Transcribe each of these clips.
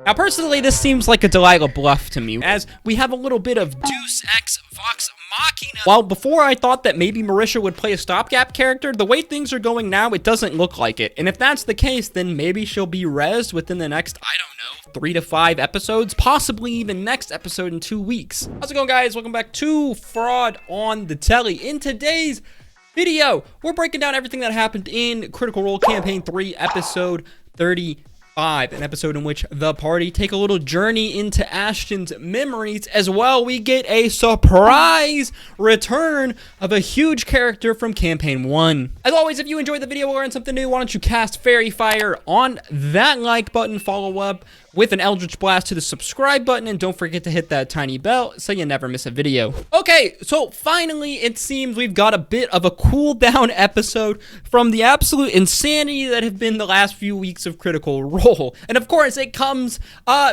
Now, personally, this seems like a Delilah bluff to me, as we have a little bit of Deus Ex Vox Machina. While before I thought that maybe Marisha would play a stopgap character, the way things are going now, it doesn't look like it. And if that's the case, then maybe she'll be rezzed within the next, I don't know, 3 to 5 episodes, possibly even next episode in 2 weeks. How's it going, guys? Welcome back to Fraud on the Telly. In today's video, we're breaking down everything that happened in Critical Role Campaign 3, episode 35. An episode in which the party take a little journey into Ashton's memories. As well, we get a surprise return of a huge character from Campaign 1. As always, if you enjoyed the video or learned something new, why don't you cast Fairy Fire on that like button, follow up with an Eldritch Blast to the subscribe button, and don't forget to hit that tiny bell so you never miss a video. Okay, so finally, it seems we've got a bit of a cool down episode from the absolute insanity that have been the last few weeks of Critical Role. And of course, it comes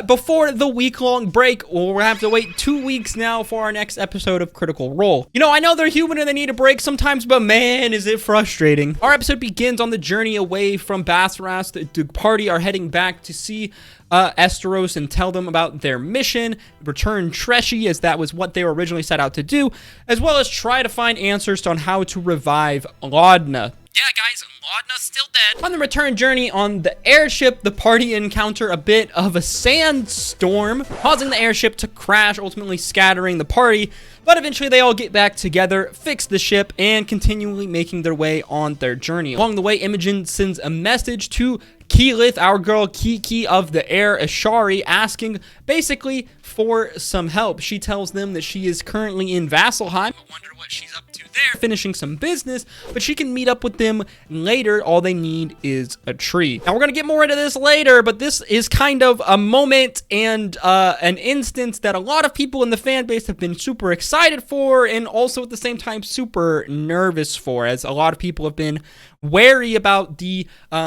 before the week-long break. We'll have to wait 2 weeks now for our next episode of Critical Role. You know, I know they're human and they need a break sometimes, but man, is it frustrating. Our episode begins on the journey away from Basras. The party are heading back to see Esteros and tell them about their mission, return Treshy, as that was what they were originally set out to do, as well as try to find answers on how to revive Laudna. Yeah, guys, Laudna's still dead. On the return journey on the airship, the party encounter a bit of a sandstorm, causing the airship to crash, ultimately scattering the party. But eventually they all get back together, fix the ship, and continually making their way on their journey. Along the way, Imogen sends a message to Keyleth, our girl Kiki of the Air Ashari, asking basically for some help. She tells them that she is currently in Vasselheim. I wonder what she's up to there, finishing some business, but she can meet up with them later. All they need is a tree. Now, we're going to get more into this later, but this is kind of a moment and an instance that a lot of people in the fan base have been super excited for, and also at the same time super nervous for, as a lot of people have been wary about the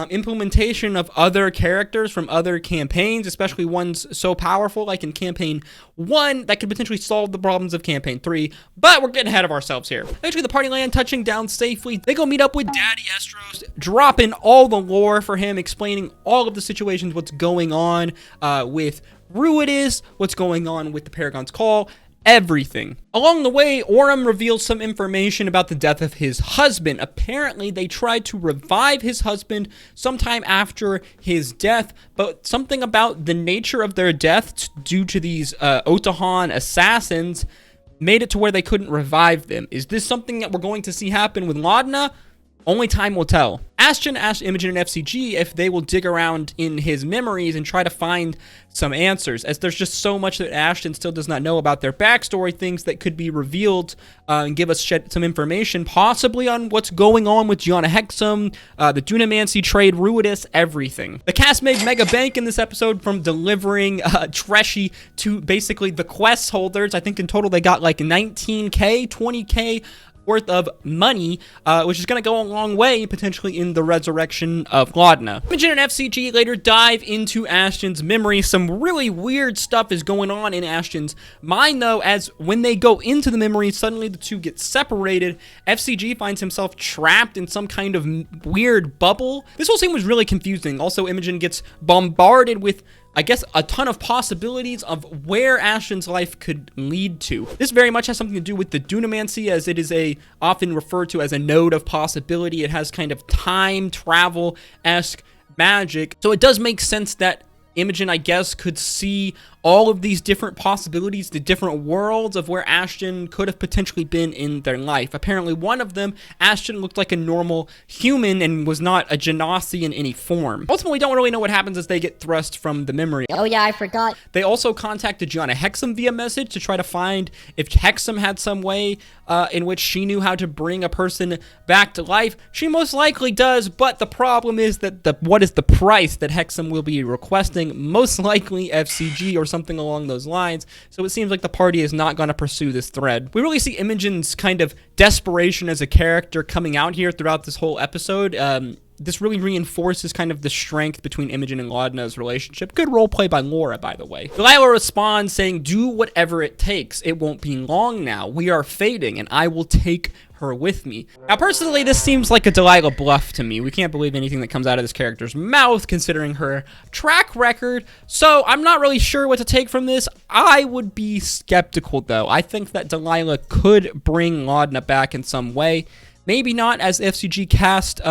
implementation of other characters from other campaigns, especially ones so powerful like in Campaign 1 that could potentially solve the problems of Campaign 3, but we're getting ahead of ourselves here. Eventually, the party land, touching down safely. They go meet up with Daddy Esteros, dropping all the lore for him, explaining all of the situations, what's going on with Ruidus, what's going on with the Paragon's Call, everything. Along the way, Orem reveals some information about the death of his husband. Apparently, they tried to revive his husband sometime after his death, but something about the nature of their death due to these Otahan assassins made it to where they couldn't revive them. Is this something that we're going to see happen with Laudna? Only time will tell. Ashton asked Imogen and FCG if they will dig around in his memories and try to find some answers, as there's just so much that Ashton still does not know about their backstory, things that could be revealed and give us some information, possibly on what's going on with Gianna Hexam, the Dunamancy trade, Ruidus, everything. The cast made mega bank in this episode from delivering Treshy to basically the quest holders. I think in total they got like 19K, 20K worth of money, which is going to go a long way potentially in the resurrection of Laudna. Imogen and FCG later dive into Ashton's memory. Some really weird stuff is going on in Ashton's mind, though, as when they go into the memory, suddenly the two get separated. FCG finds himself trapped in some kind of weird bubble. This whole scene was really confusing. Also, Imogen gets bombarded with, I guess, a ton of possibilities of where Ashton's life could lead to. This very much has something to do with the Dunamancy, as it is often referred to as a node of possibility. It has kind of time travel-esque magic. So it does make sense that Imogen, I guess, could see all of these different possibilities, the different worlds of where Ashton could have potentially been in their life. Apparently, one of them, Ashton looked like a normal human and was not a genasi in any form. Ultimately, we don't really know what happens as they get thrust from the memory. Oh yeah, I forgot. They also contacted Gianna Hexam via message to try to find if Hexam had some way in which she knew how to bring a person back to life. She most likely does, but the problem is that what is the price that Hexam will be requesting? Most likely FCG or something along those lines. So it seems like the party is not going to pursue this thread. We really see Imogen's kind of desperation as a character coming out here throughout this whole episode. this really reinforces kind of the strength between Imogen and Laudna's relationship. Good role play by Laura, by the way. Delilah responds saying, do whatever it takes. It won't be long now. We are fading, and I will take her with me. Now, personally, this seems like a Delilah bluff to me. We can't believe anything that comes out of this character's mouth, considering her track record. So I'm not really sure what to take from this. I would be skeptical, though. I think that Delilah could bring Laudna back in some way. Maybe not as the FCG cast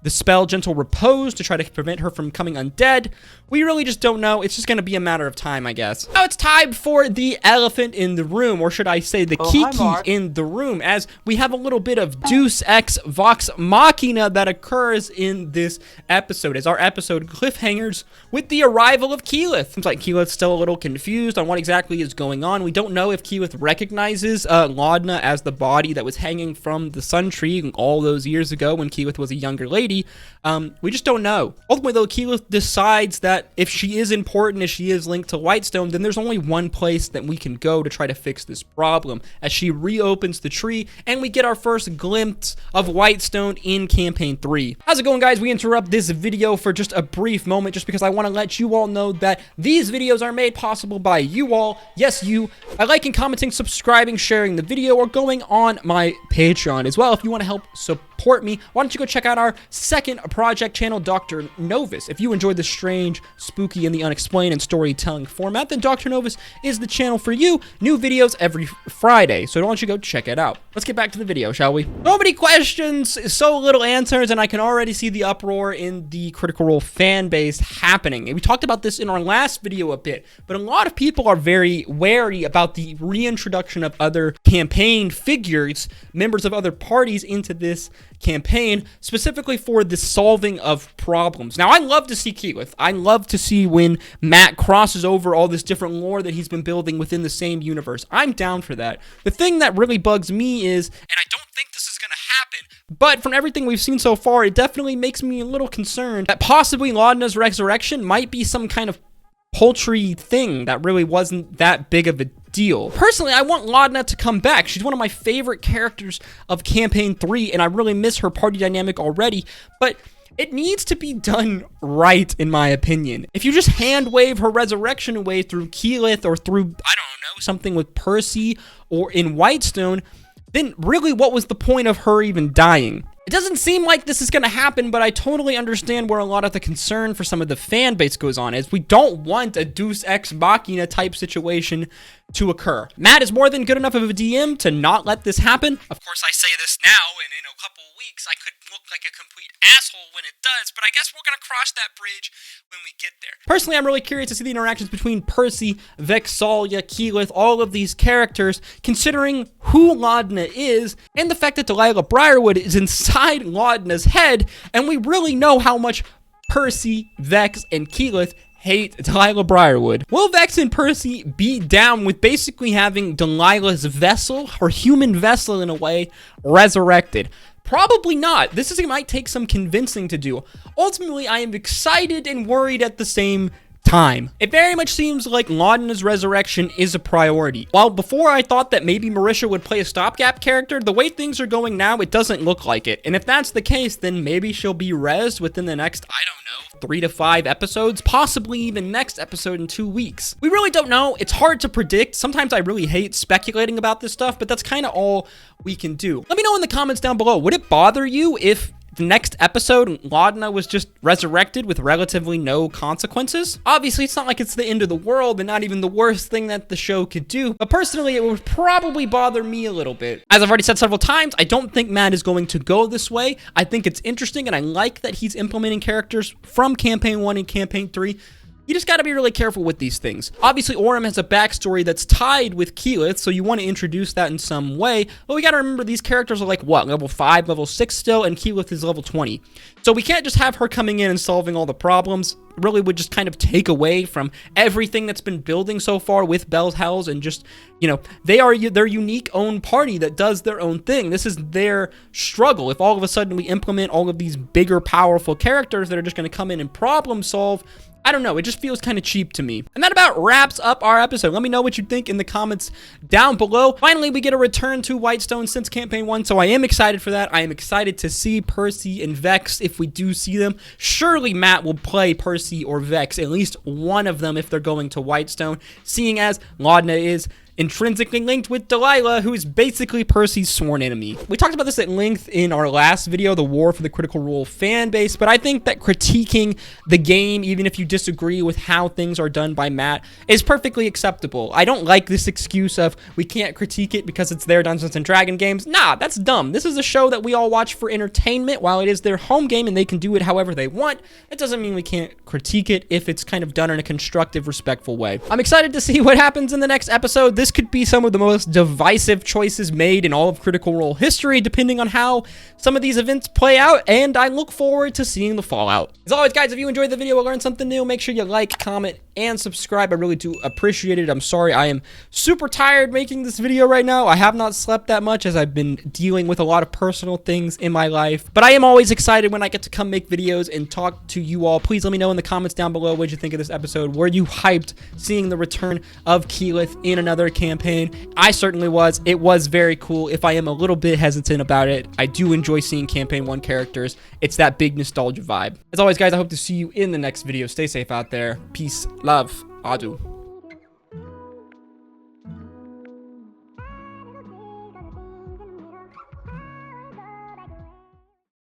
the spell Gentle Repose to try to prevent her from coming undead. We really just don't know. It's just going to be a matter of time, I guess. Now it's time for the elephant in the room, or should I say the Kiki in the room, as we have a little bit of Deus Ex Vox Machina that occurs in this episode, as our episode cliffhangers with the arrival of Keyleth. Seems like Keyleth's still a little confused on what exactly is going on. We don't know if Keyleth recognizes Laudna as the body that was hanging from the sun tree all those years ago when Keyleth was a younger lady. We just don't know. Ultimately, though, Keyleth decides that if she is important, if she is linked to Whitestone, then there's only one place that we can go to try to fix this problem, as she reopens the tree, and we get our first glimpse of Whitestone in Campaign 3. How's it going, guys? We interrupt this video for just a brief moment, just because I want to let you all know that these videos are made possible by you all. Yes, you. By liking, commenting, subscribing, sharing the video, or going on my Patreon as well if you want to help support me. Why don't you go check out our second project channel, Dr. Novus. If you enjoy the strange, spooky, and the unexplained and storytelling format, then Dr. Novus is the channel for you. New videos every Friday, so why don't you go check it out. Let's get back to the video, shall we? So many questions, so little answers, and I can already see the uproar in the Critical Role fan base happening. And we talked about this in our last video a bit, but a lot of people are very wary about the reintroduction of other campaign figures, members of other parties into this campaign, specifically for the solving of problems. Now, I love to see Keyleth. I love to see when Matt crosses over all this different lore that he's been building within the same universe. I'm down for that. The thing that really bugs me is, and I don't think this is going to happen, but from everything we've seen so far, it definitely makes me a little concerned that possibly Laudna's resurrection might be some kind of paltry thing that really wasn't that big of a deal. Personally, I want Laudna to come back. She's one of my favorite characters of Campaign 3, and I really miss her party dynamic already, but it needs to be done right, in my opinion. If you just hand wave her resurrection away through Keyleth or through, I don't know, something with Percy or in Whitestone, then really what was the point of her even dying? It doesn't seem like this is going to happen, but I totally understand where a lot of the concern for some of the fan base goes on, is we don't want a Deus Ex Machina type situation to occur. Matt is more than good enough of a DM to not let this happen. Of course, I say this now, and in a couple weeks, I could look like a complete asshole when it does, but I guess we're going to cross that bridge when we get there. Personally, I'm really curious to see the interactions between Percy, Vex'ahlia, Keyleth, all of these characters, considering who Laudna is, and the fact that Delilah Briarwood is inside Laudna's head, and we really know how much Percy, Vex, and Keyleth hate Delilah Briarwood. Will Vex and Percy be down with basically having Delilah's vessel, her human vessel in a way, resurrected? Probably not. This might take some convincing to do. Ultimately, I am excited and worried at the same time. It very much seems like Laudna's resurrection is a priority. While before I thought that maybe Marisha would play a stopgap character, the way things are going now, it doesn't look like it. And if that's the case, then maybe she'll be rezzed within the next, I don't know, 3 to 5 episodes, possibly even next episode in 2 weeks. We really don't know. It's hard to predict. Sometimes I really hate speculating about this stuff, but that's kind of all we can do. Let me know in the comments down below. Would it bother you if the next episode, Laudna was just resurrected with relatively no consequences? Obviously, it's not like it's the end of the world and not even the worst thing that the show could do, but personally, it would probably bother me a little bit. As I've already said several times, I don't think Matt is going to go this way. I think it's interesting, and I like that he's implementing characters from Campaign 1 and Campaign 3. You just got to be really careful with these things. Obviously, Orym has a backstory that's tied with Keyleth, so you want to introduce that in some way. But we got to remember these characters are like, what, level 5, level 6 still, and Keyleth is level 20. So we can't just have her coming in and solving all the problems. It really would just kind of take away from everything that's been building so far with Bell's Hells, and just, you know, they are their unique own party that does their own thing. This is their struggle. If all of a sudden we implement all of these bigger, powerful characters that are just going to come in and problem solve, I don't know, it just feels kind of cheap to me. And that about wraps up our episode. Let me know what you think in the comments down below. Finally, we get a return to Whitestone since campaign 1, so I am excited for that. I am excited to see Percy and Vex if we do see them. Surely Matt will play Percy or Vex, at least one of them if they're going to Whitestone, seeing as Laudna is intrinsically linked with Delilah, who is basically Percy's sworn enemy. We talked about this at length in our last video, the war for the Critical Role fan base, but I think that critiquing the game, even if you disagree with how things are done by Matt, is perfectly acceptable. I don't like this excuse of we can't critique it because it's their Dungeons and Dragons games. Nah, that's dumb. This is a show that we all watch for entertainment. While it is their home game and they can do it however they want, it doesn't mean we can't critique it if it's kind of done in a constructive, respectful way. I'm excited to see what happens in the next episode. This could be some of the most divisive choices made in all of Critical Role history, depending on how some of these events play out, and I look forward to seeing the fallout. As always, guys, if you enjoyed the video or learned something new, make sure you like, comment, and subscribe. I really do appreciate it. I'm sorry I am super tired making this video right now. I have not slept that much as I've been dealing with a lot of personal things in my life, but I am always excited when I get to come make videos and talk to you all. Please let me know in the comments down below what you think of this episode. Were you hyped seeing the return of Keyleth in another campaign? I certainly was. It was very cool. If I am a little bit hesitant about it, I do enjoy seeing campaign 1 characters. It's that big nostalgia vibe. As always, guys, I hope to see you in the next video. Stay safe out there. Peace, love, adieu.